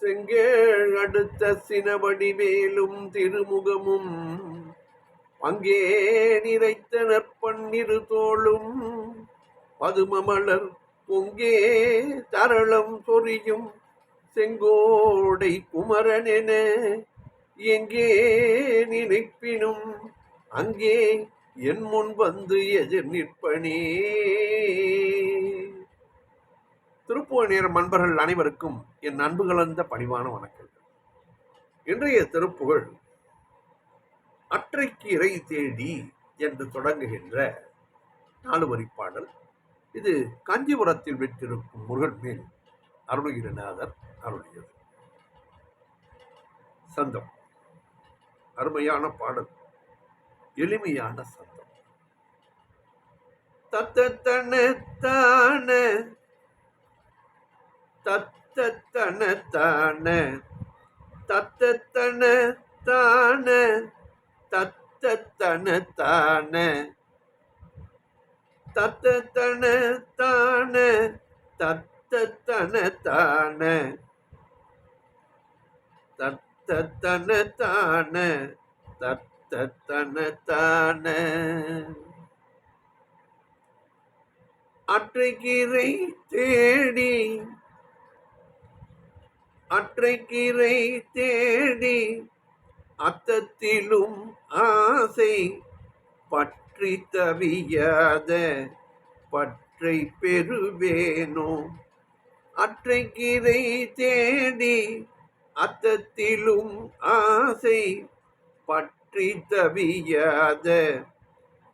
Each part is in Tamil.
செங்கேள் அடுத்த சினவடிவேலும் திருமுகமும் அங்கே நிறைத்த நற்பன்னிரு தோளும் பதுமமலர் பொங்கே தரளம் சொரியும் செங்கோடை குமரனென எங்கே நினைப்பினும் அங்கே என் முன் வந்து எதிர் நிற்பனே. திருப்புகழ் நண்பர்கள் அனைவருக்கும் என் அன்பு கலந்த பணிவான வணக்கங்கள். இன்றைய திருப்புகழ் அற்றைக்கு இறை தேடி என்று தொடங்குகின்ற 4 வரி பாடல். இது காஞ்சிபுரத்தில் விற்றிருக்கும் முருகன் மேல் அருணகிரிநாதர் அருளியது. சந்தம் அருமையான பாடல், எளிமையான சந்தம். தத்தன தான தத்தன தான தத்தன தான தத்தன தான தத்தன தான தத்தன தான தத்தன தான தத்தன தான அற்றைக்கிரை தேடி அற்றைக்கிரை தேடி அத்தத்திலும் ஆசை பற்றி தவியாத பற்றை பெறுவேனோ. அற்றைக்கிரை தேடி அத்தத்திலும் ஆசை பற்றி தவியாத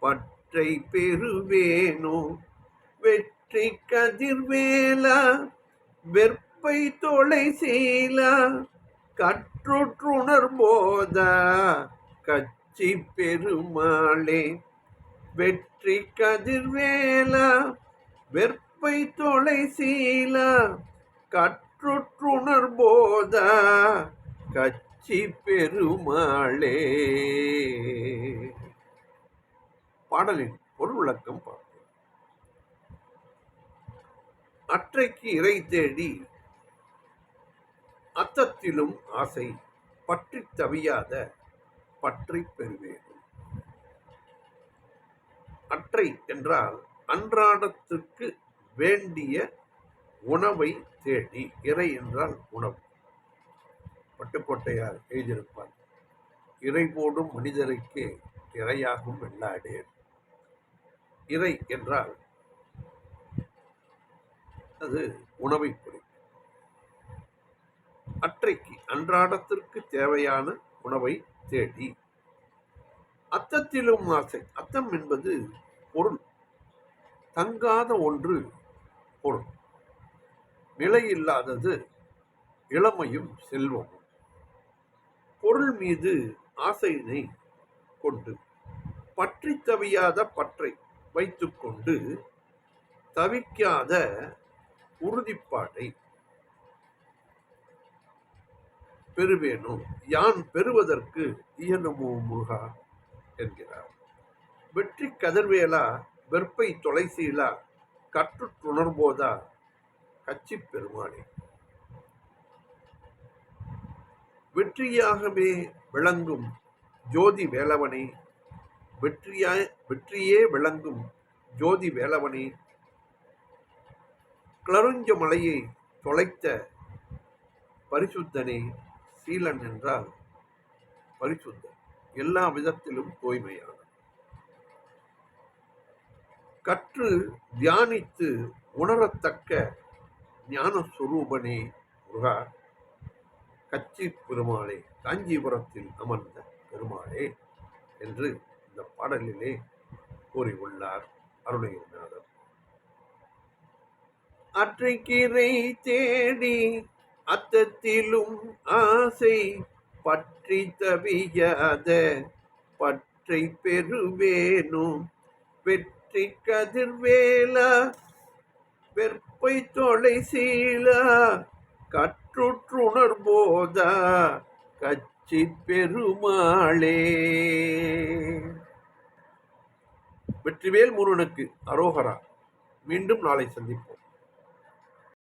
பற்றை பெறுவேனோ. வெற்றி கதிர்வேலா வெற்பை தொலை சீலா கற்றுற்றுணர்போதா கச்சி பெருமாளே. வெற்றி கதிர்வேலா வெற்பை தொலை சீலா கற்றுற்றுணர்போதா கச்சி பெருமாளே. பாடலின் பொருள் விளக்கம் பார்ப்போம். அற்றைக்கு இறை தேடி அத்தத்திலும் ஆசை பற்றி தவியாத பற்றை பெறுவேன். அற்றை என்றால் அன்றாடத்திற்கு வேண்டிய உணவை தேடி, இறை என்றால் உணவு. பட்டுக்கோட்டையார் எழுதியிருப்பார், இறை போடும் மனிதருக்கே இறையாகும் வெள்ளாடேர். இறை என்றால் அது உணவை குறிக்கும். அற்றைக்கு அன்றாடத்திற்கு தேவையான உணவை தேடி அத்தத்திலும் ஆசை. அத்தம் என்பது பொருள், தங்காத ஒன்று பொருள். நிலையில்லாதது இளமையும் செல்வமும். பொருள் மீது ஆசையினை கொண்டு பற்றி தவியாத பற்றை வைத்துக்கொண்டு தவிக்காத உறுதிப்பாடை பெறுவேனோ. யான் பெறுவதற்கு இயலுமோ முருகா என்கிறார். வெற்றி கதிர்வேலா வெற்பை தொலைசீலா கற்றுற்றுணர்போதா கச்சி பெருமாளே. வெற்றியாகவே விளங்கும் ஜோதி வேலவனே, வெற்றியே விளங்கும் ஜோதி வேலவனே, கிளருஞ்ச மலையை தொலைத்த பரிசுத்தனே. சீலன் என்றால் பரிசுத்தன், எல்லா விதத்திலும் தூய்மையான. கற்று தியானித்து உணரத்தக்க ஞான சுரூபனே முருகா கச்சி பெருமாளே, காஞ்சிபுரத்தில் அமர்ந்த பெருமாளே என்று இந்த பாடலிலே கூறியுள்ளார் அருணகிரிநாதர். அற்றைக்கிரை தேடி அத்தத்திலும் ஆசை பற்றி தவியாத பற்றை பெறுவேனோ. வெற்றி கதிர்வேலா வெற்பை தொலை சீலா கற்றுற்றுணர்போதா கச்சி பெருமாளே. வெற்றிவேல் முருகனுக்கு அரோகரா. மீண்டும் நாளை சந்திப்போம்.